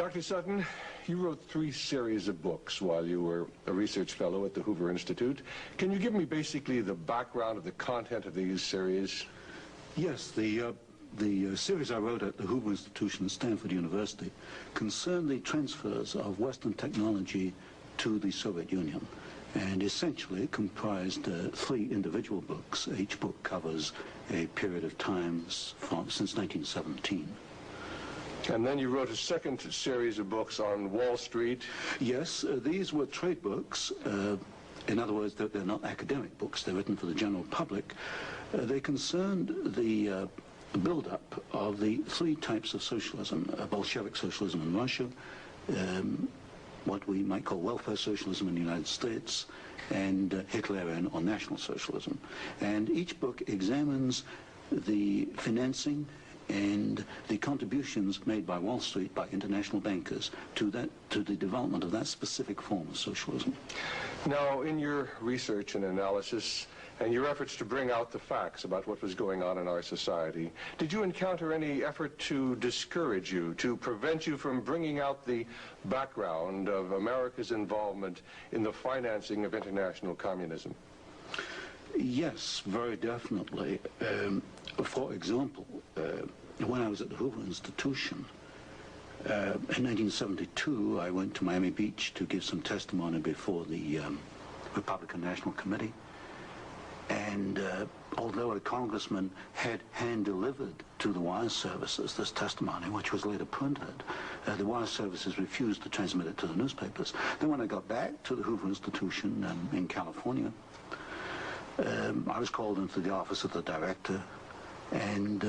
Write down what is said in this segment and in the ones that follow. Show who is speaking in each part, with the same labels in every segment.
Speaker 1: Dr. Sutton, you wrote 3 series of books while you were a research fellow at the Hoover Institute. Can you give me basically the background of the content of these series?
Speaker 2: Yes, the series I wrote at the Hoover Institution at Stanford University concerned the transfers of Western technology to the Soviet Union, and essentially it comprised 3 individual books. Each book covers a period of time since 1917.
Speaker 1: And then you wrote a second series of books on Wall Street.
Speaker 2: Yes, these were trade books. In other words, they're not academic books. They're written for the general public. They concerned the build-up of the 3 types of socialism: Bolshevik socialism in Russia, what we might call welfare socialism in the United States, and Hitlerian or National Socialism. And each book examines the financing and the contributions made by Wall Street, by international bankers, to the development of that specific form of socialism.
Speaker 1: Now, in your research and analysis, and your efforts to bring out the facts about what was going on in our society, did you encounter any effort to discourage you, to prevent you from bringing out the background of America's involvement in the financing of international communism?
Speaker 2: Yes, very definitely. For example, when I was at the Hoover Institution, in 1972, I went to Miami Beach to give some testimony before the Republican National Committee. And although a congressman had hand-delivered to the wire services this testimony, which was later printed, the wire services refused to transmit it to the newspapers. Then when I got back to the Hoover Institution in California, I was called into the office of the director, and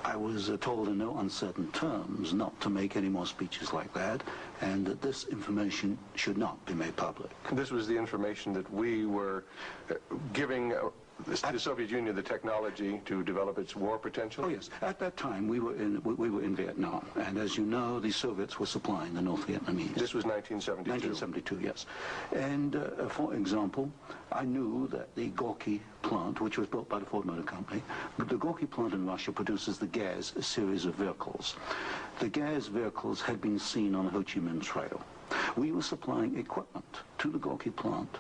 Speaker 2: I was told in no uncertain terms not to make any more speeches like that, and that this information should not be made public.
Speaker 1: This was the information that we were giving the Soviet Union the technology to develop its war potential?
Speaker 2: Oh yes, at that time we were in Vietnam, and as you know, the Soviets were supplying the North Vietnamese.
Speaker 1: This was 1972?
Speaker 2: 1972, yes. And for example, I knew that the Gorky plant, which was built by the Ford Motor Company, the Gorky plant in Russia produces the Gaz series of vehicles. The Gaz vehicles had been seen on the Ho Chi Minh Trail. We were supplying equipment to the Gorky plant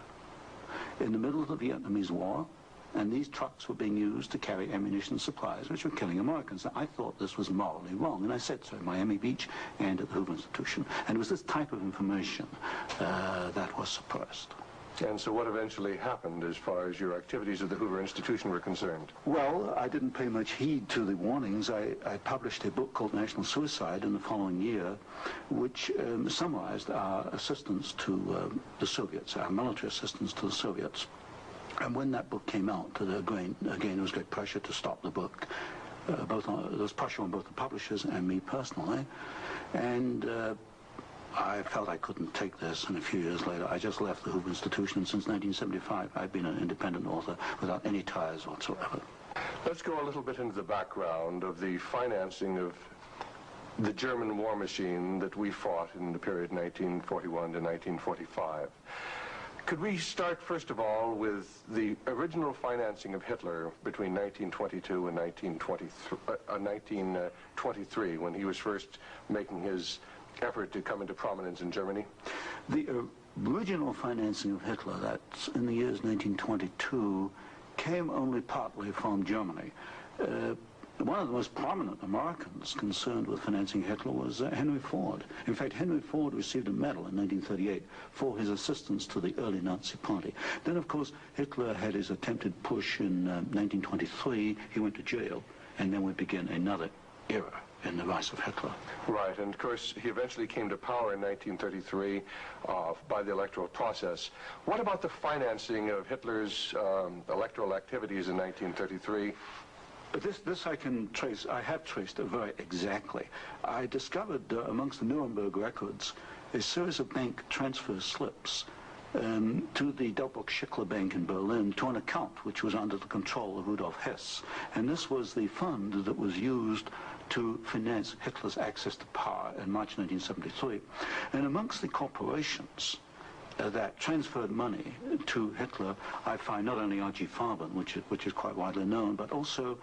Speaker 2: in the middle of the Vietnamese War, and these trucks were being used to carry ammunition supplies, which were killing Americans. I thought this was morally wrong, and I said so at Miami Beach and at the Hoover Institution. And it was this type of information that was suppressed.
Speaker 1: And so what eventually happened as far as your activities at the Hoover Institution were concerned?
Speaker 2: Well, I didn't pay much heed to the warnings. I published a book called National Suicide in the following year, which summarized our assistance to the Soviets, our military assistance to the Soviets. And when that book came out, again, there was great pressure to stop the book. There was pressure on both the publishers and me personally. And I felt I couldn't take this, and a few years later, I just left the Hoover Institution, and since 1975, I've been an independent author without any ties whatsoever.
Speaker 1: Let's go a little bit into the background of the financing of the German war machine that we fought in the period 1941 to 1945. Could we start, first of all, with the original financing of Hitler between 1922 and 1923, when he was first making his effort to come into prominence in Germany?
Speaker 2: The original financing of Hitler, that's in the years 1922, came only partly from Germany. One of the most prominent Americans concerned with financing Hitler was Henry Ford. In fact, Henry Ford received a medal in 1938 for his assistance to the early Nazi Party. Then, of course, Hitler had his attempted push in 1923. He went to jail, and then we begin another era in the rise of Hitler.
Speaker 1: Right, and of course, he eventually came to power in 1933 by the electoral process. What about the financing of Hitler's electoral activities in 1933?
Speaker 2: This I can trace, I have traced very exactly. I discovered amongst the Nuremberg records a series of bank transfer slips to the Delbrück-Schickler Bank in Berlin to an account which was under the control of Rudolf Hess. And this was the fund that was used to finance Hitler's access to power in March 1973. And amongst the corporations that transferred money to Hitler, I find not only R.G. Farben, which is quite widely known, but also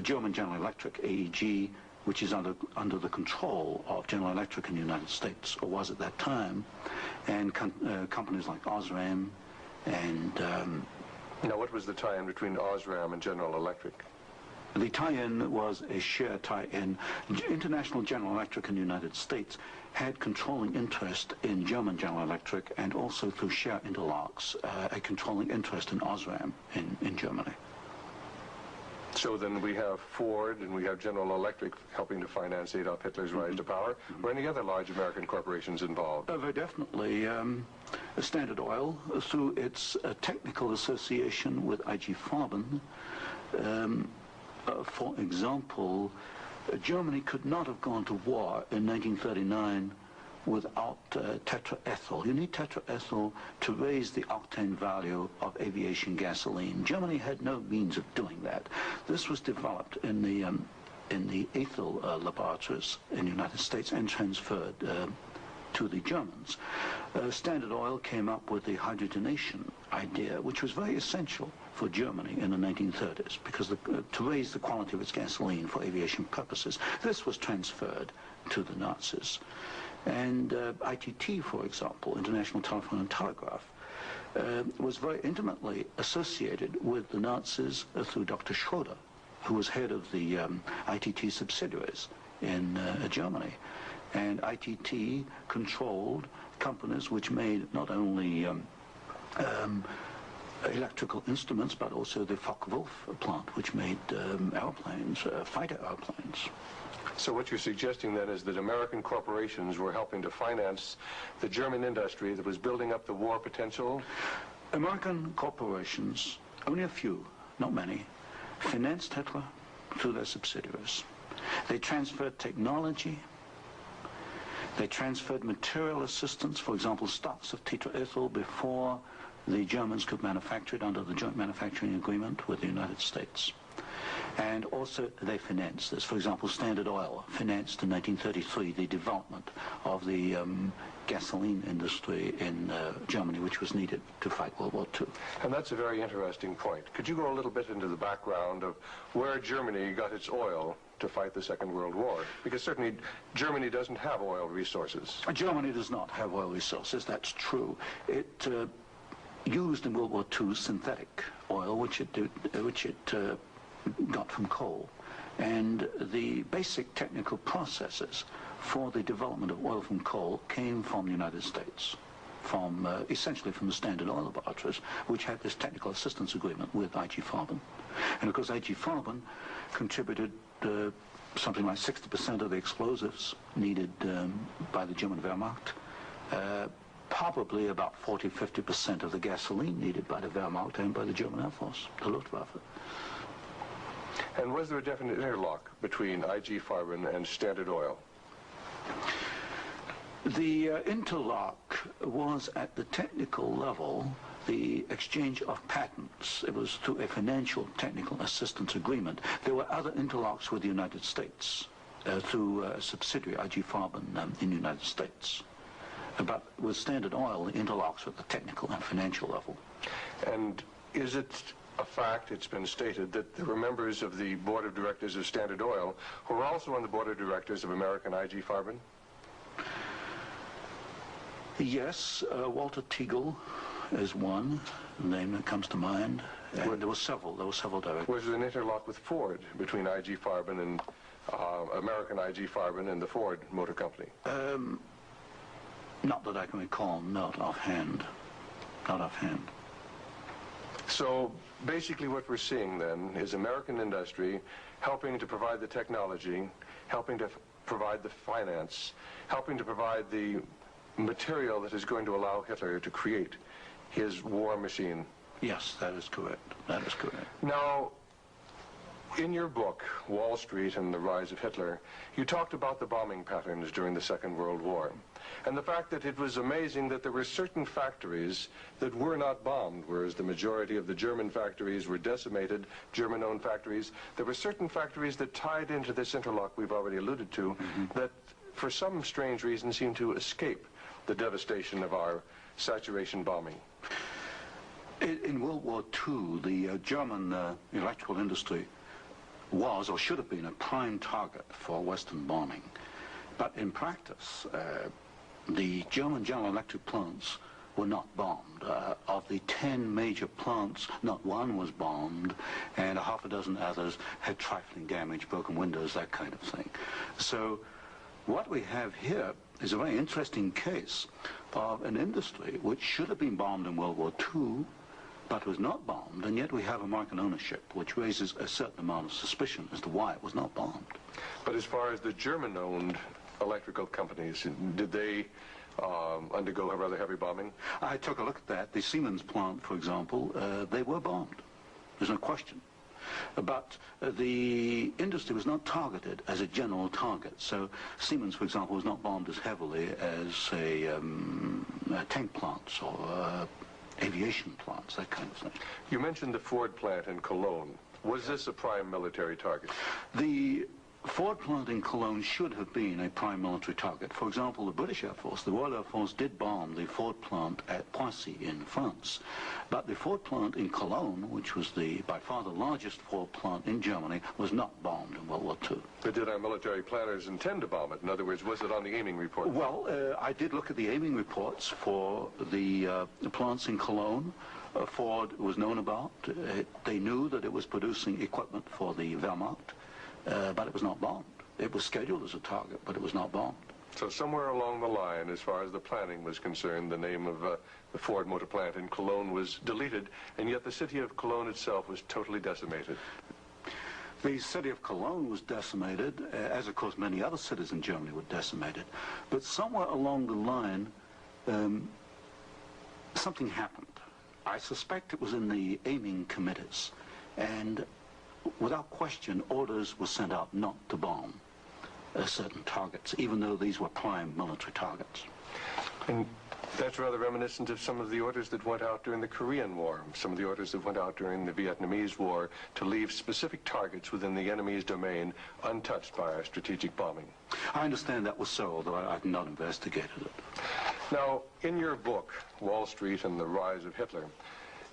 Speaker 2: German General Electric, AEG, which is under the control of General Electric in the United States, or was at that time, and companies like Osram and...
Speaker 1: Now, what was the tie-in between Osram and General Electric?
Speaker 2: The tie-in was a share tie-in. International General Electric in the United States had controlling interest in German General Electric, and also through share interlocks, a controlling interest in Osram in Germany.
Speaker 1: So then we have Ford and we have General Electric helping to finance Adolf Hitler's rise to power. Were any other large American corporations involved?
Speaker 2: Very definitely. Standard Oil, through its technical association with IG Farben, for example, Germany could not have gone to war in 1939 without tetraethyl. You need tetraethyl to raise the octane value of aviation gasoline. Germany had no means of doing that. This was developed in the ethyl laboratories in the United States and transferred to the Germans. Standard Oil came up with the hydrogenation idea, which was very essential for Germany in the 1930s, because to raise the quality of its gasoline for aviation purposes. This was transferred to the Nazis. And ITT, for example, International Telephone and Telegraph, was very intimately associated with the Nazis through Dr. Schroeder, who was head of the ITT subsidiaries in Germany. And ITT controlled companies which made not only electrical instruments, but also the Focke-Wulf plant, which made airplanes, fighter airplanes.
Speaker 1: So what you're suggesting then is that American corporations were helping to finance the German industry that was building up the war potential?
Speaker 2: American corporations, only a few, not many, financed Hitler through their subsidiaries. They transferred technology. They transferred material assistance, for example, stocks of tetraethyl before the Germans could manufacture it under the joint manufacturing agreement with the United States. And also they financed this. For example, Standard Oil financed in 1933 the development of the gasoline industry in Germany, which was needed to fight World War II.
Speaker 1: And that's a very interesting point. Could you go a little bit into the background of where Germany got its oil to fight the Second World War? Because certainly Germany doesn't have oil resources.
Speaker 2: Germany does not have oil resources, that's true. It used in World War II synthetic oil, which it got from coal. And the basic technical processes for the development of oil from coal came from the United States, essentially from the Standard Oil laboratories, which had this technical assistance agreement with IG Farben. And of course IG Farben contributed something like 60% of the explosives needed by the German Wehrmacht, probably about 40–50% of the gasoline needed by the Wehrmacht and by the German Air Force, the Luftwaffe.
Speaker 1: And was there a definite interlock between IG Farben and Standard Oil?
Speaker 2: The interlock was at the technical level, the exchange of patents. It was through a financial technical assistance agreement. There were other interlocks with the United States through a subsidiary, IG Farben, in the United States. But with Standard Oil, the interlocks were at the technical and financial level.
Speaker 1: And is it a fact, it's been stated, that there were members of the board of directors of Standard Oil who were also on the board of directors of American IG Farben?
Speaker 2: Yes, Walter Teagle is one name that comes to mind, and there were several directors.
Speaker 1: Was there an interlock with Ford between IG Farben and American IG Farben and the Ford Motor Company?
Speaker 2: Not that I can recall, not offhand. Not offhand.
Speaker 1: So basically what we're seeing then is American industry helping to provide the technology, helping to provide the finance, helping to provide the material that is going to allow Hitler to create his war machine.
Speaker 2: Yes, that is correct. That is correct.
Speaker 1: Now, in your book, Wall Street and the Rise of Hitler, you talked about the bombing patterns during the Second World War, and the fact that it was amazing that there were certain factories that were not bombed, whereas the majority of the German factories were decimated, German-owned factories. There were certain factories that tied into this interlock we've already alluded to, that for some strange reason seemed to escape the devastation of our saturation bombing.
Speaker 2: In World War II, the German electrical industry was or should have been a prime target for Western bombing. But in practice, the German General Electric plants were not bombed. Of the 10 major plants, not one was bombed, and a half a dozen others had trifling damage, broken windows, that kind of thing. So what we have here is a very interesting case of an industry which should have been bombed in World War II, but was not bombed, and yet we have American ownership, which raises a certain amount of suspicion as to why it was not bombed.
Speaker 1: But as far as the German-owned electrical companies, did they undergo a rather heavy bombing?
Speaker 2: I took a look at that. The Siemens plant, for example, they were bombed. There's no question. But the industry was not targeted as a general target. So Siemens, for example, was not bombed as heavily as, say, tank plants or aviation plants, that kind of thing.
Speaker 1: You mentioned the Ford plant in Cologne. Was this a prime military target?
Speaker 2: The Ford plant in Cologne should have been a prime military target. For example, the British Air Force, the Royal Air Force, did bomb the Ford plant at Poissy in France. But the Ford plant in Cologne, which was by far the largest Ford plant in Germany, was not bombed in World War II.
Speaker 1: But did our military planners intend to bomb it? In other words, was it on the aiming report?
Speaker 2: Well, I did look at the aiming reports for the plants in Cologne. Ford was known about. They knew that it was producing equipment for the Wehrmacht. But it was not bombed. It was scheduled as a target, but it was not bombed.
Speaker 1: So somewhere along the line, as far as the planning was concerned, the name of the Ford motor plant in Cologne was deleted, and yet the city of Cologne itself was totally decimated.
Speaker 2: The city of Cologne was decimated, as of course many other cities in Germany were decimated. But somewhere along the line, something happened. I suspect it was in the aiming committees, and without question, orders were sent out not to bomb certain targets, even though these were prime military targets.
Speaker 1: And that's rather reminiscent of some of the orders that went out during the Korean War, some of the orders that went out during the Vietnamese War to leave specific targets within the enemy's domain untouched by our strategic bombing.
Speaker 2: I understand that was so, although I've not investigated it.
Speaker 1: Now, in your book, Wall Street and the Rise of Hitler,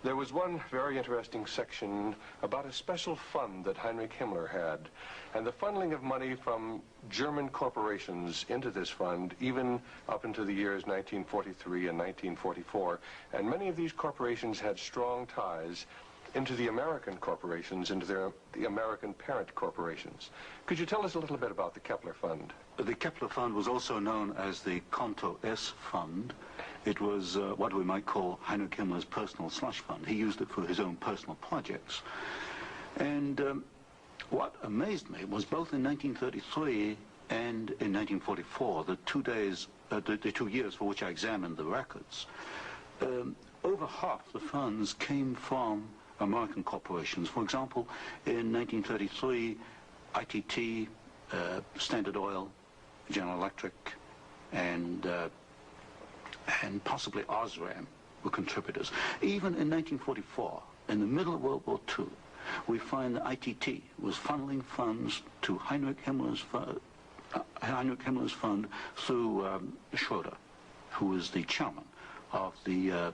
Speaker 1: there was one very interesting section about a special fund that Heinrich Himmler had, and the funneling of money from German corporations into this fund, even up into the years 1943 and 1944. And many of these corporations had strong ties into the American corporations, into the American parent corporations. Could you tell us a little bit about the Kepler Fund?
Speaker 2: The Kepler Fund was also known as the Konto S Fund. It was what we might call Heinrich Himmler's personal slush fund. He used it for his own personal projects. And what amazed me was both in 1933 and in 1944, the 2 years for which I examined the records, over half the funds came from American corporations. For example, in 1933, ITT, Standard Oil, General Electric, and possibly Osram were contributors. Even in 1944, in the middle of World War II, we find that ITT was funneling funds to Heinrich Himmler's fund through Schroeder, who was the chairman of the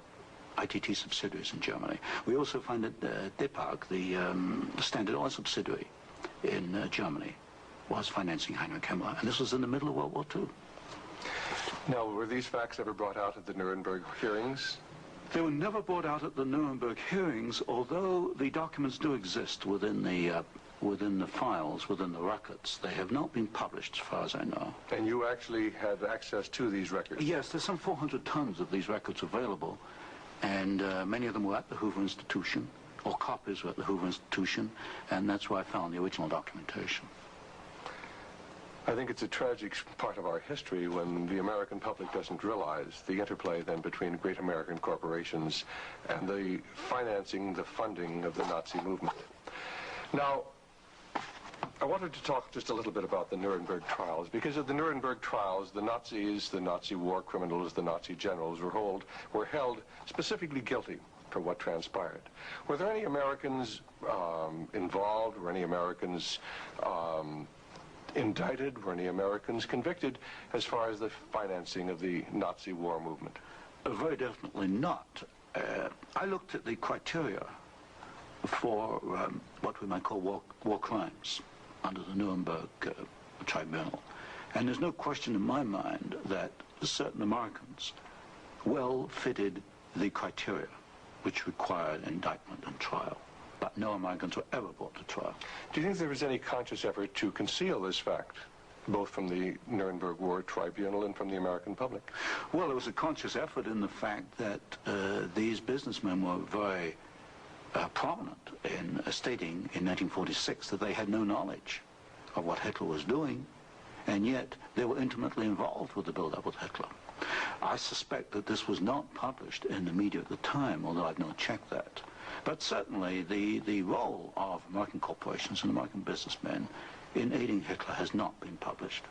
Speaker 2: ITT subsidiaries in Germany. We also find that DEPAG, the Standard Oil subsidiary in Germany, was financing Heinrich Himmler, and this was in the middle of World War II.
Speaker 1: Now, were these facts ever brought out at the Nuremberg hearings?
Speaker 2: They were never brought out at the Nuremberg hearings, although the documents do exist within the files, within the records. They have not been published, as far as I know.
Speaker 1: And you actually had access to these records?
Speaker 2: Yes, there's some 400 tons of these records available, and many of them were at the Hoover Institution, or copies were at the Hoover Institution, and that's where I found the original documentation.
Speaker 1: I think it's a tragic part of our history when the American public doesn't realize the interplay then between great American corporations and the financing, the funding of the Nazi movement. Now, I wanted to talk just a little bit about the Nuremberg trials, because at the Nuremberg trials, the Nazis, the Nazi war criminals, the Nazi generals were held specifically guilty for what transpired. Were there any Americans involved? Were any Americans indicted? Were any Americans convicted as far as the financing of the Nazi war movement?
Speaker 2: Very definitely not. I looked at the criteria for what we might call war crimes under the Nuremberg Tribunal. And there's no question in my mind that certain Americans well fitted the criteria which required indictment and trial. But no Americans were ever brought to trial.
Speaker 1: Do you think there was any conscious effort to conceal this fact, both from the Nuremberg War Tribunal and from the American public?
Speaker 2: Well, there was a conscious effort in the fact that these businessmen were very prominent in stating in 1946 that they had no knowledge of what Hitler was doing, and yet they were intimately involved with the build-up with Hitler. I suspect that this was not published in the media at the time, although I've not checked that. But certainly the role of American corporations and American businessmen in aiding Hitler has not been published.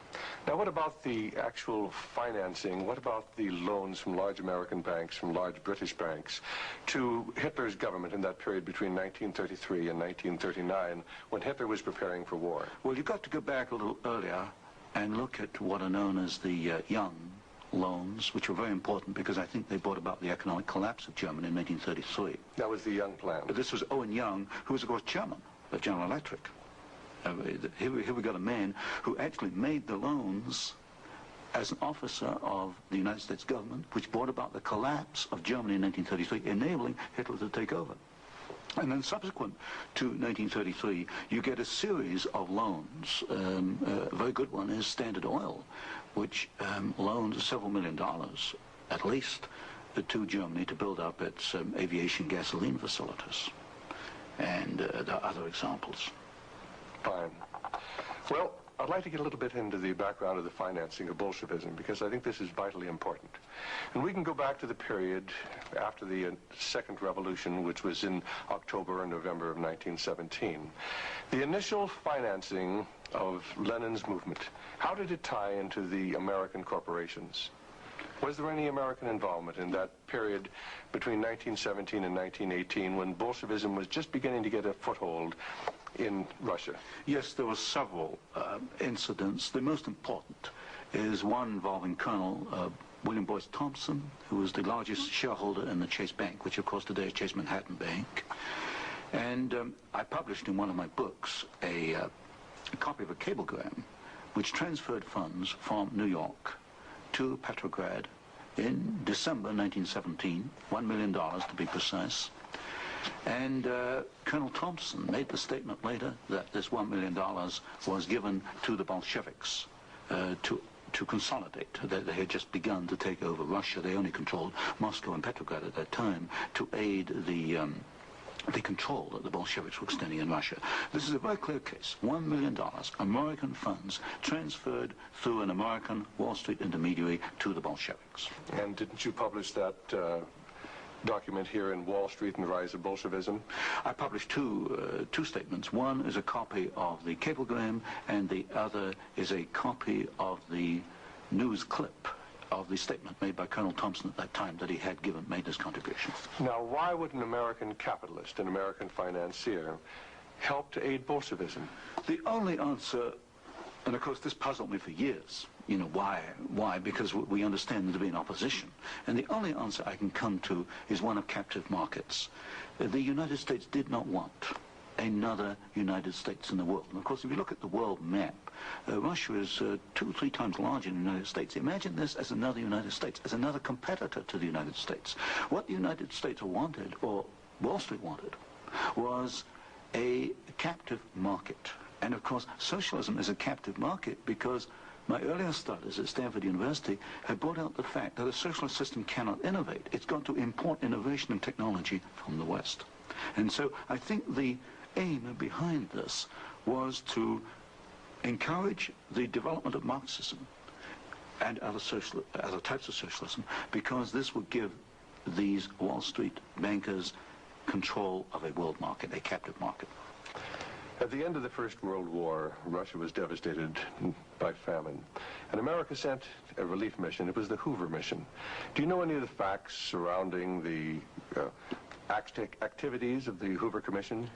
Speaker 1: Now, what about the actual financing? What about the loans from large American banks, from large British banks, to Hitler's government in that period between 1933 and 1939, when Hitler was preparing for war?
Speaker 2: Well, you've got to go back a little earlier and look at what are known as the Young loans, which were very important because I think they brought about the economic collapse of Germany in 1933.
Speaker 1: That was the Young plan.
Speaker 2: This was Owen Young, who was, of course, chairman of General Electric. Here we got a man who actually made the loans as an officer of the United States government, which brought about the collapse of Germany in 1933, enabling Hitler to take over. And then subsequent to 1933, you get a series of loans. A very good one is Standard Oil, which loaned several $1 million, at least, to Germany to build up its aviation gasoline facilities. And there are other examples.
Speaker 1: Fine. Well, I'd like to get a little bit into the background of the financing of Bolshevism, because I think this is vitally important. And we can go back to the period after the Second Revolution, which was in October and November of 1917. The initial financing of Lenin's movement, how did it tie into the American corporations? Was there any American involvement in that period between 1917 and 1918, when Bolshevism was just beginning to get a foothold in Russia?
Speaker 2: Yes, there were several incidents. The most important is one involving Colonel William Boyce Thompson, who was the largest shareholder in the Chase Bank, which of course today is Chase Manhattan Bank. And I published in one of my books a copy of a cablegram which transferred funds from New York to Petrograd in December 1917, $1 million to be precise. And Colonel Thompson made the statement later that this $1 million was given to the Bolsheviks to consolidate. They had just begun to take over Russia. They only controlled Moscow and Petrograd at that time, to aid the control that the Bolsheviks were extending in Russia. This is a very clear case. $1 million, American funds, transferred through an American Wall Street intermediary to the Bolsheviks.
Speaker 1: And didn't you publish that document here in Wall Street and the Rise of Bolshevism?
Speaker 2: I published two statements. One is a copy of the cablegram, and the other is a copy of the news clip of the statement made by Colonel Thompson at that time that he had made this contribution.
Speaker 1: Now, why would an American capitalist, an American financier, help to aid Bolshevism?
Speaker 2: The only answer, and of course this puzzled me for years, you know, why? Why? Because we understand there to be an opposition. And the only answer I can come to is one of captive markets. The United States did not want another United States in the world. And of course, if you look at the world map, Russia is 2 or 3 times larger than the United States. Imagine this as another United States, as another competitor to the United States. What the United States wanted, or Wall Street wanted, was a captive market. And of course, socialism is a captive market because my earlier studies at Stanford University have brought out the fact that a socialist system cannot innovate. It's got to import innovation and technology from the West. And so I think the aim behind this was to encourage the development of Marxism and other types of socialism, because this would give these Wall Street bankers control of a world market, a captive market.
Speaker 1: At the end of the First World War, Russia was devastated by famine, and America sent a relief mission. It was the Hoover mission. Do you know any of the facts surrounding the activities of the Hoover Commission?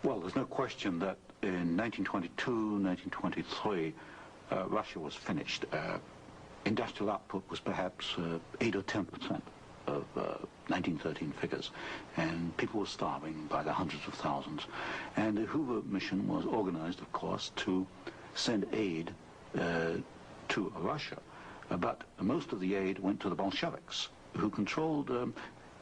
Speaker 2: Well, there's no question that in 1922, 1923, Russia was finished. Industrial output was perhaps 8 or 10%. of 1913 figures, and people were starving by the hundreds of thousands. And the Hoover mission was organized, of course, to send aid to Russia. But most of the aid went to the Bolsheviks, who controlled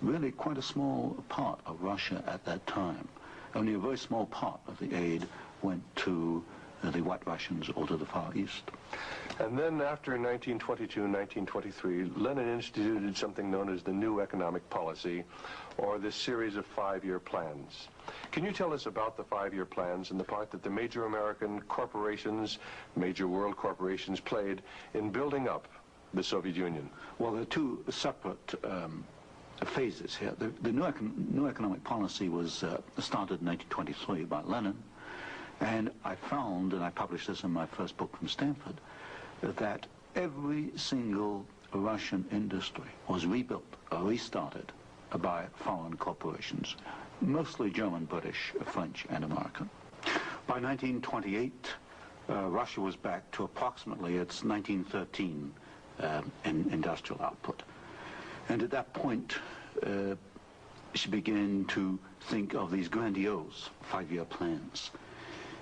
Speaker 2: really quite a small part of Russia at that time. Only a very small part of the aid went to the White Russians or to the Far East.
Speaker 1: And then after 1922 and 1923, Lenin instituted something known as the New Economic Policy, or this series of 5-year plans. Can you tell us about the 5-year plans and the part that the major American corporations, major world corporations, played in building up the Soviet Union?
Speaker 2: Well, there are two separate phases here. The new economic policy was started in 1923 by Lenin, and I found, and I published this in my first book from Stanford, that every single Russian industry was rebuilt or restarted by foreign corporations, mostly German, British, French, and American. By 1928, Russia was back to approximately its 1913 industrial output. And at that point, she began to think of these grandiose 5-year plans.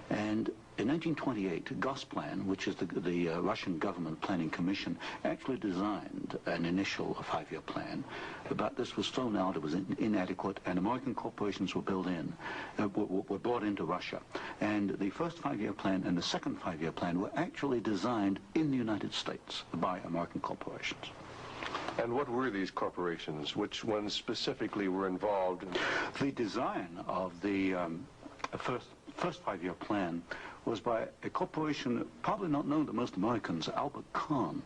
Speaker 2: And in 1928, Gosplan, which is the Russian government planning commission, actually designed an initial 5-year plan, but this was thrown out, it was inadequate, and American corporations were were brought into Russia. And the first 5-year plan and the second 5-year plan were actually designed in the United States by American corporations.
Speaker 1: And what were these corporations? Which ones specifically were involved?
Speaker 2: The design of the first 5-year plan was by a corporation probably not known to most Americans, Albert Kahn.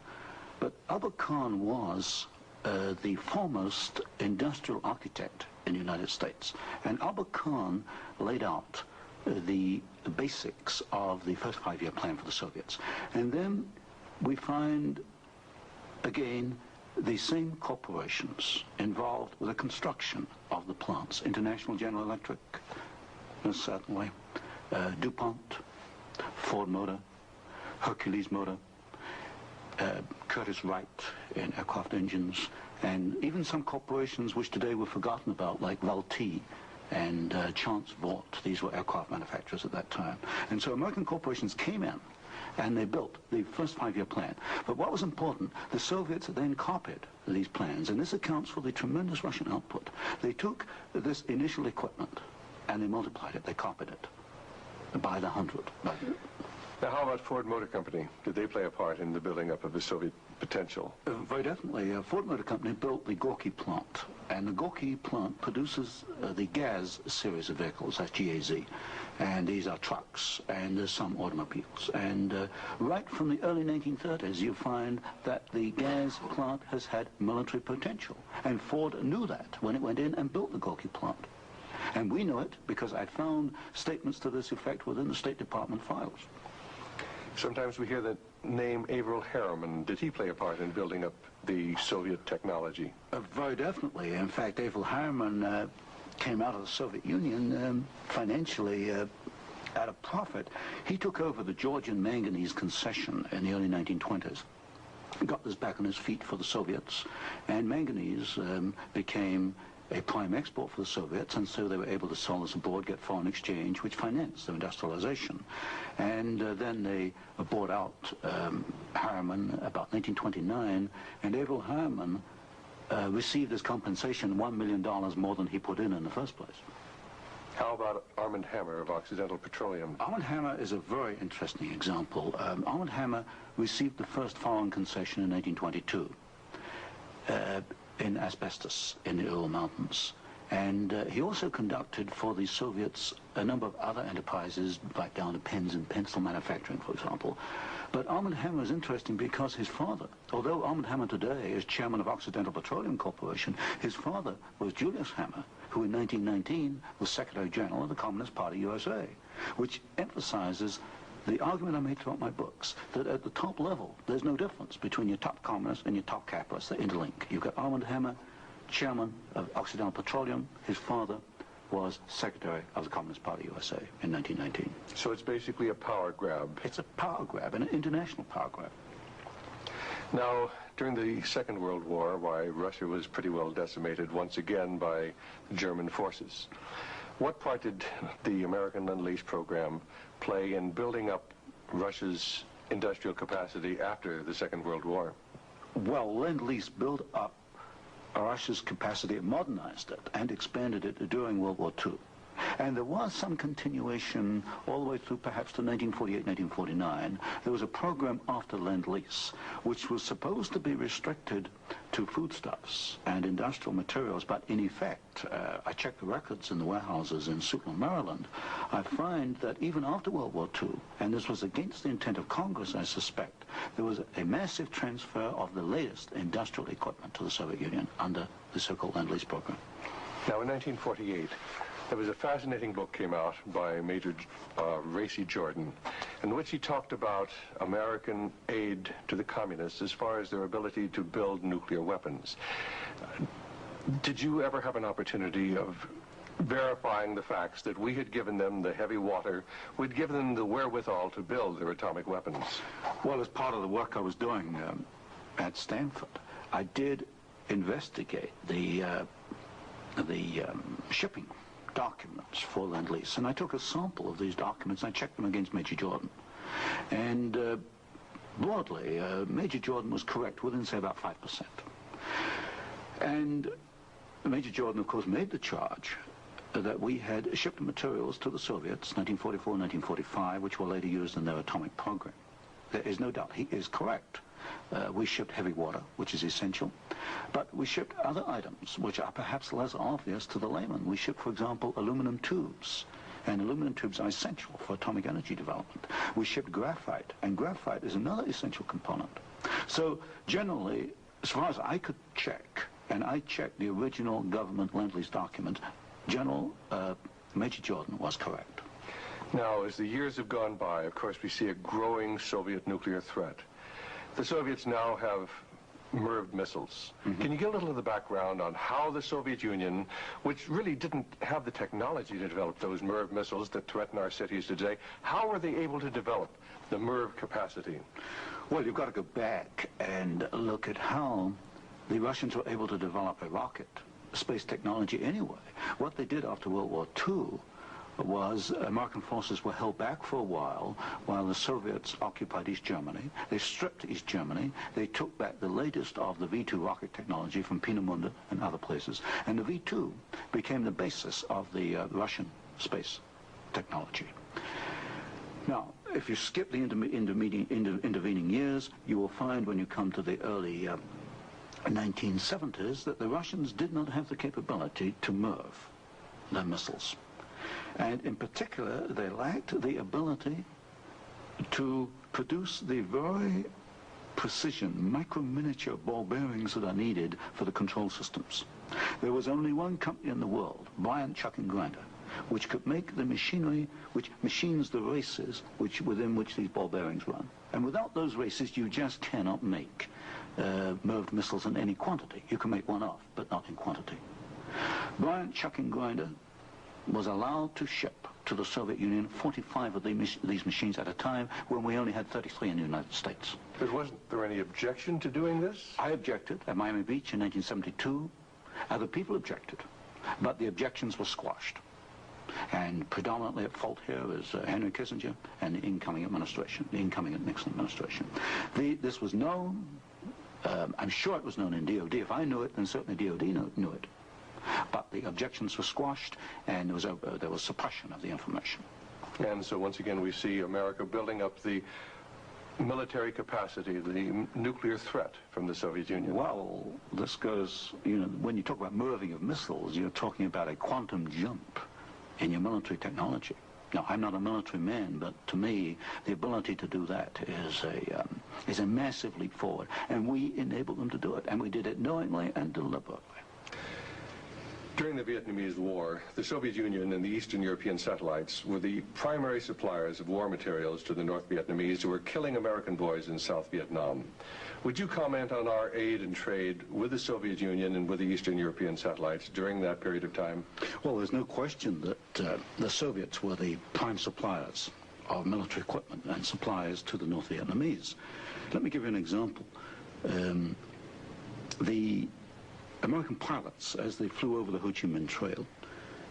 Speaker 2: But Albert Kahn was the foremost industrial architect in the United States. And Albert Kahn laid out the basics of the first 5-year plan for the Soviets. And then we find, again, the same corporations involved with the construction of the plants. International General Electric, certainly, DuPont, Ford Motor, Hercules Motor, Curtiss-Wright in aircraft engines, and even some corporations which today were forgotten about, like Vultee and Chance Vought. These were aircraft manufacturers at that time. And so American corporations came in and they built the first 5-year plan. But what was important, the Soviets then copied these plans, and this accounts for the tremendous Russian output. They took this initial equipment and they multiplied it, they copied it by the 100.
Speaker 1: Now, how about Ford Motor Company? Did they play a part in the building up of the Soviet potential?
Speaker 2: Very definitely. Ford Motor Company built the Gorky plant, and the Gorky plant produces the GAZ series of vehicles, that's GAZ, and these are trucks, and there's some automobiles. And right from the early 1930s, you find that the GAZ plant has had military potential, and Ford knew that when it went in and built the Gorky plant. And we know it because I found statements to this effect within the State Department files.
Speaker 1: Sometimes we hear the name Averell Harriman. Did he play a part in building up the Soviet technology?
Speaker 2: Very definitely. In fact, Averell Harriman came out of the Soviet Union financially at a profit. He took over the Georgian manganese concession in the early 1920s. Got this back on his feet for the Soviets, and manganese became a prime export for the Soviets, and so they were able to sell this abroad, get foreign exchange, which financed their industrialization. And then they bought out Harriman about 1929, and Averell Harriman received as compensation $1 million more than he put in the first place.
Speaker 1: How about Armand Hammer of Occidental Petroleum?
Speaker 2: Armand Hammer is a very interesting example. Armand Hammer received the first foreign concession in 1922. In asbestos in the Ural Mountains. And he also conducted for the Soviets a number of other enterprises, right down to pens and pencil manufacturing, for example. But Armand Hammer is interesting because his father, although Armand Hammer today is chairman of Occidental Petroleum Corporation, his father was Julius Hammer, who in 1919 was Secretary General of the Communist Party USA, which emphasizes the argument I made throughout my books, that at the top level, there's no difference between your top communists and your top capitalists. They interlink. You've got Armand Hammer, chairman of Occidental Petroleum. His father was Secretary of the Communist Party USA in 1919.
Speaker 1: So it's basically a power grab.
Speaker 2: It's a power grab, an international power grab.
Speaker 1: Now, during the Second World War, why, Russia was pretty well decimated once again by German forces. What part did the American Lend-Lease program play in building up Russia's industrial capacity after the Second World War?
Speaker 2: Well, Lend-Lease built up Russia's capacity, modernized it, and expanded it during World War II. And there was some continuation all the way through perhaps to 1948, 1949. There was a program after Lend-Lease, which was supposed to be restricted to foodstuffs and industrial materials, but in effect, I checked the records in the warehouses in Suitland, Maryland, I find that even after World War II, and this was against the intent of Congress, I suspect, there was a massive transfer of the latest industrial equipment to the Soviet Union under the so-called Lend-Lease program.
Speaker 1: Now, in 1948, there was a fascinating book came out by Major Racy Jordan, in which he talked about American aid to the communists as far as their ability to build nuclear weapons. Did you ever have an opportunity of verifying the facts that we had given them the heavy water, we'd given them the wherewithal to build their atomic weapons?
Speaker 2: Well, as part of the work I was doing at Stanford, I did investigate the shipping documents for Lend-Lease, and I took a sample of these documents and I checked them against Major Jordan. And broadly, Major Jordan was correct within, say, about 5%. And Major Jordan, of course, made the charge that we had shipped materials to the Soviets, 1944 and 1945, which were later used in their atomic program. There is no doubt he is correct. We shipped heavy water, which is essential, but we shipped other items which are perhaps less obvious to the layman. We shipped, for example, aluminum tubes, and aluminum tubes are essential for atomic energy development. We shipped graphite, and graphite is another essential component. So generally, as far as I could check, and I checked the original government Lend-Lease document, General Major Jordan was correct.
Speaker 1: Now, as the years have gone by, of course, we see a growing Soviet nuclear threat. The Soviets now have MIRV missiles. Mm-hmm. Can you give a little of the background on how the Soviet Union, which really didn't have the technology to develop those MIRV missiles that threaten our cities today, how were they able to develop the MIRV capacity?
Speaker 2: Well, you've got to go back and look at how the Russians were able to develop a rocket, space technology anyway. What they did after World War II was American forces were held back for a while the Soviets occupied East Germany. They stripped East Germany. They took back the latest of the V-2 rocket technology from Peenemünde and other places. And the V-2 became the basis of the Russian space technology. Now, if you skip the intervening years, you will find when you come to the early 1970s that the Russians did not have the capability to MIRV their missiles. And in particular, they lacked the ability to produce the very precision, micro-miniature ball bearings that are needed for the control systems. There was only one company in the world, Bryant, Chuck and Grinder, which could make the machinery which machines the races within which these ball bearings run. And without those races, you just cannot make MIRV missiles in any quantity. You can make one off, but not in quantity. Bryant, Chuck and Grinder was allowed to ship to the Soviet Union 45 of these machines at a time when we only had 33 in the United States.
Speaker 1: But wasn't there any objection to doing this?
Speaker 2: I objected at Miami Beach in 1972. Other people objected, but the objections were squashed. And predominantly at fault here is Henry Kissinger and the incoming administration, the incoming Nixon administration. This was known, I'm sure it was known in DOD. If I knew it, then certainly DOD knew it. But the objections were squashed, and there was suppression of the information.
Speaker 1: And so once again we see America building up the military capacity, the nuclear threat from the Soviet Union.
Speaker 2: Well, this goes, when you talk about MIRVing of missiles, you're talking about a quantum jump in your military technology. Now, I'm not a military man, but to me, the ability to do that is a massive leap forward. And we enabled them to do it, and we did it knowingly and deliberately.
Speaker 1: During the Vietnamese War, the Soviet Union and the Eastern European satellites were the primary suppliers of war materials to the North Vietnamese who were killing American boys in South Vietnam. Would you comment on our aid and trade with the Soviet Union and with the Eastern European satellites during that period of time?
Speaker 2: Well, there's no question that the Soviets were the prime suppliers of military equipment and supplies to the North Vietnamese. Let me give you an example. The American pilots, as they flew over the Ho Chi Minh Trail,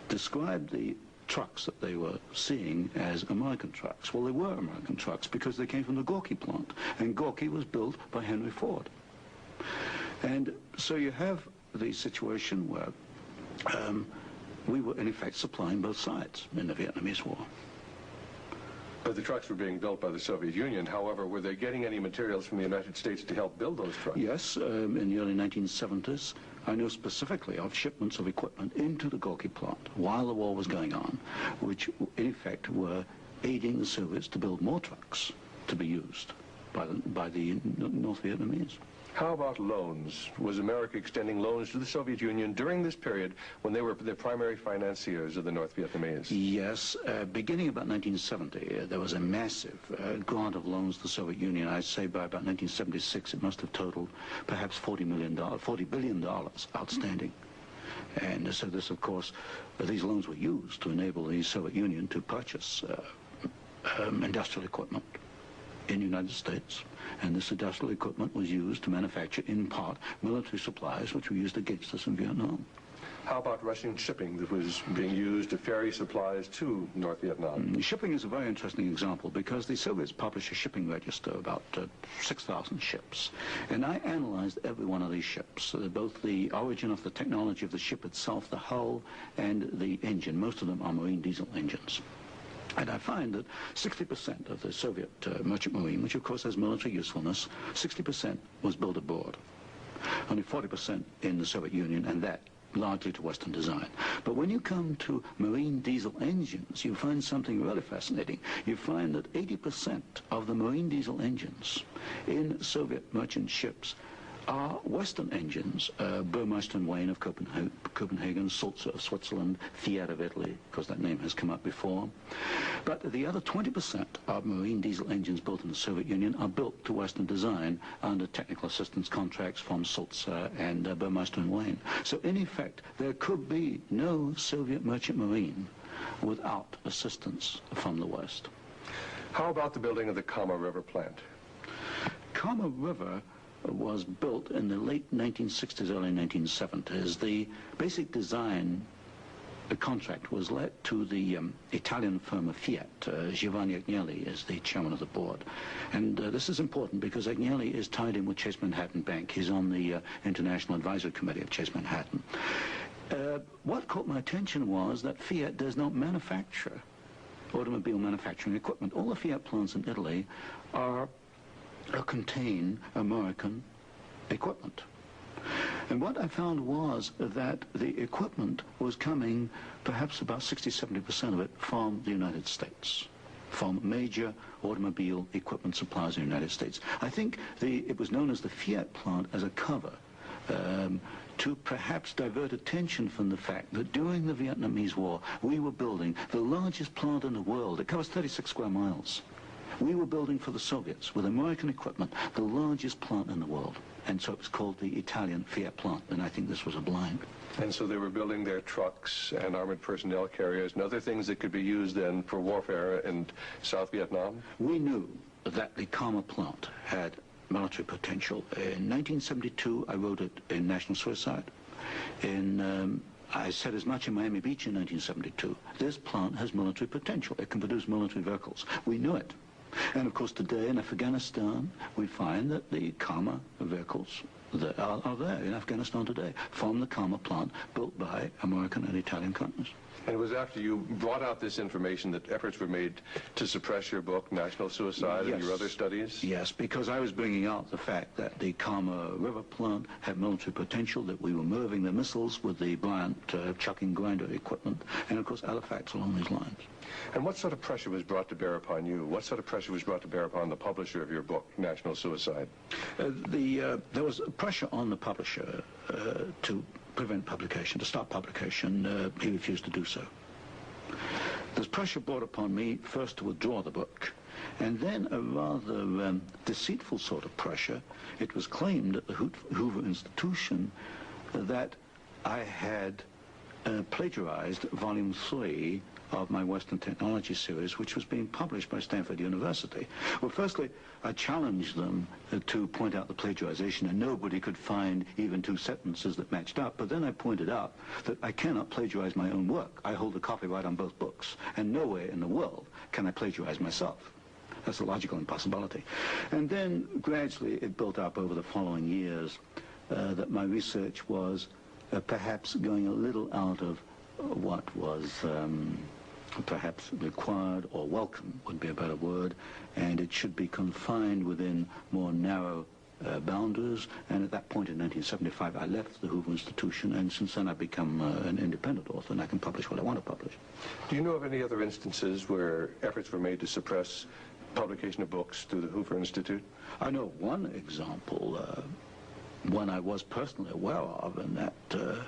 Speaker 2: described the trucks that they were seeing as American trucks. Well, they were American trucks because they came from the Gorky plant, and Gorky was built by Henry Ford. And so you have the situation where we were, in effect, supplying both sides in the Vietnamese War.
Speaker 1: But the trucks were being built by the Soviet Union. However, were they getting any materials from the United States to help build those trucks?
Speaker 2: Yes, in the early 1970s, I know specifically of shipments of equipment into the Gorky plant while the war was going on, which in effect were aiding the Soviets to build more trucks to be used by the North Vietnamese.
Speaker 1: How about loans? Was America extending loans to the Soviet Union during this period when they were the primary financiers of the North Vietnamese?
Speaker 2: Yes. Beginning about 1970, there was a massive grant of loans to the Soviet Union. I'd say by about 1976, it must have totaled perhaps $40 billion outstanding. And so this, of course, these loans were used to enable the Soviet Union to purchase industrial equipment in the United States, and this industrial equipment was used to manufacture, in part, military supplies which were used against us in Vietnam.
Speaker 1: How about Russian shipping that was being used to ferry supplies to North Vietnam?
Speaker 2: Shipping is a very interesting example because the Soviets published a shipping register, about 6,000 ships, and I analyzed every one of these ships, both the origin of the technology of the ship itself, the hull, and the engine. Most of them are marine diesel engines. And I find that 60% of the Soviet merchant marine, which of course has military usefulness, 60% was built abroad. Only 40% in the Soviet Union, and that largely to Western design. But when you come to marine diesel engines, you find something really fascinating. You find that 80% of the marine diesel engines in Soviet merchant ships are Western engines, Burmeister and Wain of Copenhagen, Sulzer of Switzerland, Fiat of Italy, because that name has come up before. But the other 20% of marine diesel engines built in the Soviet Union are built to Western design under technical assistance contracts from Sulzer and Burmeister and Wain. So in effect, there could be no Soviet merchant marine without assistance from the West.
Speaker 1: How about the building of the Kama River plant?
Speaker 2: Kama River was built in the late 1960s, early 1970s. The basic design contract was let to the Italian firm of Fiat. Giovanni Agnelli is the chairman of the board. And this is important because Agnelli is tied in with Chase Manhattan Bank. He's on the International Advisory Committee of Chase Manhattan. What caught my attention was that Fiat does not manufacture automobile manufacturing equipment. All the Fiat plants in Italy contain American equipment. And what I found was that the equipment was coming, perhaps about 60–70% of it, from the United States, from major automobile equipment suppliers in the United States. I think it was known as the Fiat plant as a cover to perhaps divert attention from the fact that during the Vietnamese War, we were building the largest plant in the world. It covers 36 square miles. We were building for the Soviets, with American equipment, the largest plant in the world. And so it was called the Italian Fiat plant, and I think this was a blind.
Speaker 1: And so they were building their trucks and armored personnel carriers and other things that could be used then for warfare in South Vietnam?
Speaker 2: We knew that the Kama plant had military potential. In 1972, I wrote it in National Suicide. I said as much in Miami Beach in 1972. This plant has military potential. It can produce military vehicles. We knew it. And of course today in Afghanistan we find that the Kama vehicles that are there in Afghanistan today from the Kama plant built by American and Italian companies.
Speaker 1: And it was after you brought out this information that efforts were made to suppress your book, National Suicide,
Speaker 2: Yes.
Speaker 1: and your other studies?
Speaker 2: Yes, because I was bringing out the fact that the Kama River plant had military potential, that we were moving the missiles with the Bryant chucking grinder equipment, and of course other facts along these lines.
Speaker 1: And what sort of pressure was brought to bear upon you? What sort of pressure was brought to bear upon the publisher of your book, National Suicide?
Speaker 2: There was pressure on the publisher to prevent publication, to stop publication. He refused to do so. There's pressure brought upon me first to withdraw the book, and then a rather deceitful sort of pressure. It was claimed at the Hoover Institution that I had plagiarized Volume 3 of my Western Technology series, which was being published by Stanford University. Well, firstly, I challenged them to point out the plagiarization, and nobody could find even 2 sentences that matched up. But then I pointed out that I cannot plagiarize my own work. I hold the copyright on both books, and nowhere in the world can I plagiarize myself. That's a logical impossibility. And then gradually it built up over the following years that my research was perhaps going a little out of what was perhaps required or welcome would be a better word, and it should be confined within more narrow boundaries. And at that point in 1975 I left the Hoover Institution, and since then I've become an independent author, and I can publish what I want to publish.
Speaker 1: Do you know of any other instances where efforts were made to suppress publication of books through the Hoover Institute?
Speaker 2: I know one example, one I was personally aware of, and that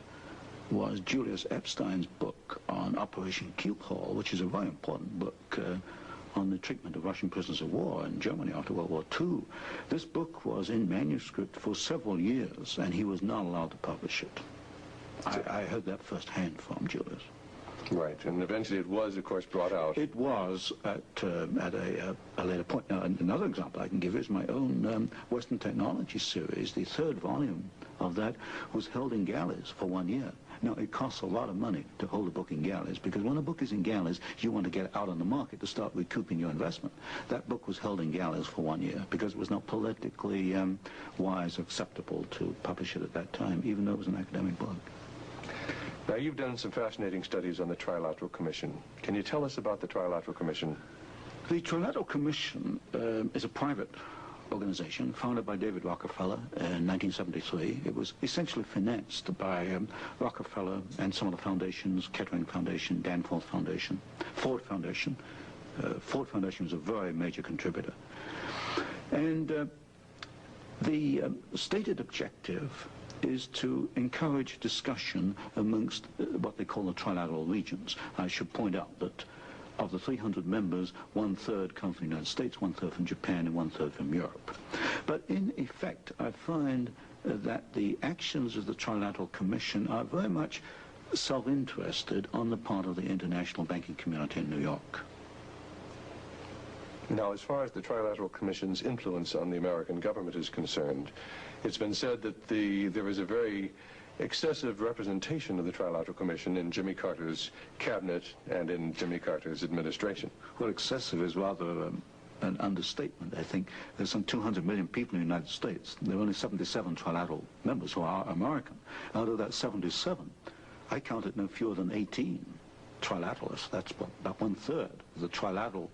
Speaker 2: was Julius Epstein's book on Operation Keelhaul, which is a very important book on the treatment of Russian prisoners of war in Germany after World War II. This book was in manuscript for several years, and he was not allowed to publish it. I heard that firsthand from Julius.
Speaker 1: Right, and eventually it was, of course, brought out.
Speaker 2: It was at a later point. Now, another example I can give is my own Western Technology series. The 3rd volume of that was held in galleys for 1 year. Now, it costs a lot of money to hold a book in galleys, because when a book is in galleys, you want to get it out on the market to start recouping your investment. That book was held in galleys for 1 year because it was not politically wise or acceptable to publish it at that time, even though it was an academic book.
Speaker 1: Now, you've done some fascinating studies on the Trilateral Commission. Can you tell us about the Trilateral Commission?
Speaker 2: The Trilateral Commission is a private organization founded by David Rockefeller in 1973. It was essentially financed by Rockefeller and some of the foundations, Kettering Foundation, Danforth Foundation, Ford Foundation. Ford Foundation was a very major contributor. And the stated objective is to encourage discussion amongst what they call the trilateral regions. I should point out that of the 300 members, 1/3 come from the United States, 1/3 from Japan, and 1/3 from Europe. But in effect, I find that the actions of the Trilateral Commission are very much self-interested on the part of the international banking community in New York.
Speaker 1: Now, as far as the Trilateral Commission's influence on the American government is concerned, it's been said that there is a very excessive representation of the Trilateral Commission in Jimmy Carter's cabinet and in Jimmy Carter's administration.
Speaker 2: Well, excessive is rather an understatement. I think there's some 200 million people in the United States. There are only 77 trilateral members who are American. Out of that 77, I counted no fewer than 18 trilateralists. That's about 1/3 of the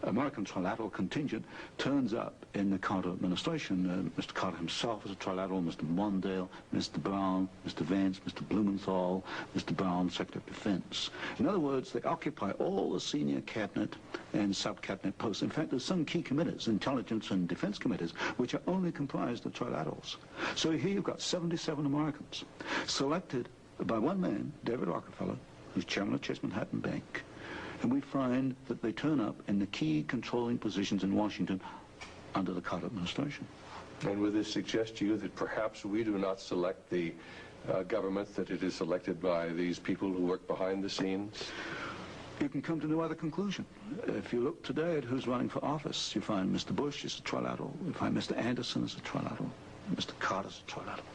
Speaker 2: American trilateral contingent turns up in the Carter administration. Mr. Carter himself was a trilateral, Mr. Mondale, Mr. Brown, Mr. Vance, Mr. Blumenthal, Mr. Brown, Secretary of Defense. In other words, they occupy all the senior cabinet and sub-cabinet posts. In fact, there's some key committees, intelligence and defense committees, which are only comprised of trilaterals. So here you've got 77 Americans selected by one man, David Rockefeller, who's chairman of Chase Manhattan Bank. And we find that they turn up in the key controlling positions in Washington under the Carter administration.
Speaker 1: And would this suggest to you that perhaps we do not select the government, that it is selected by these people who work behind the scenes?
Speaker 2: You can come to no other conclusion. If you look today at who's running for office, you find Mr. Bush is a trilateral, you find Mr. Anderson is a trilateral, Mr. Carter's a trilateral.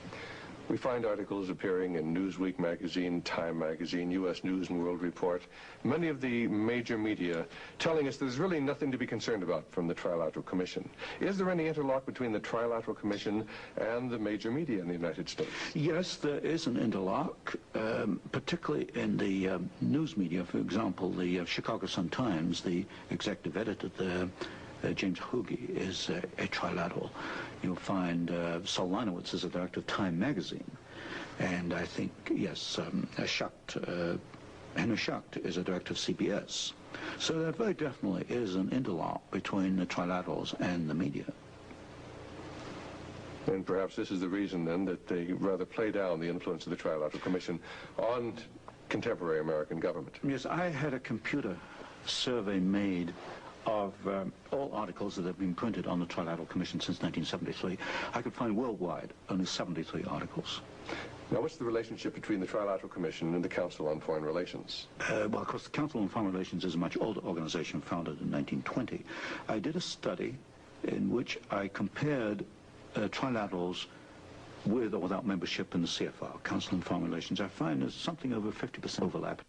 Speaker 1: We find articles appearing in Newsweek magazine, Time magazine, U.S. News and World Report, many of the major media telling us there's really nothing to be concerned about from the Trilateral Commission. Is there any interlock between the Trilateral Commission and the major media in the United States?
Speaker 2: Yes, there is an interlock, particularly in the news media. For example, the Chicago Sun-Times, the executive editor there, James Hoagie, is a trilateral. You'll find Saul Linowitz is a director of Time magazine. And I think, yes, Henry Schacht is a director of CBS. So there very definitely is an interlock between the trilaterals and the media.
Speaker 1: And perhaps this is the reason, then, that they rather play down the influence of the Trilateral Commission on contemporary American government.
Speaker 2: Yes, I had a computer survey made of all articles that have been printed on the Trilateral Commission since 1973. I could find worldwide only 73 articles.
Speaker 1: Now, what's the relationship between the Trilateral Commission and the Council on Foreign Relations?
Speaker 2: Well, of course, the Council on Foreign Relations is a much older organization founded in 1920. I did a study in which I compared trilaterals with or without membership in the CFR, Council on Foreign Relations. I find there's something over 50% overlap.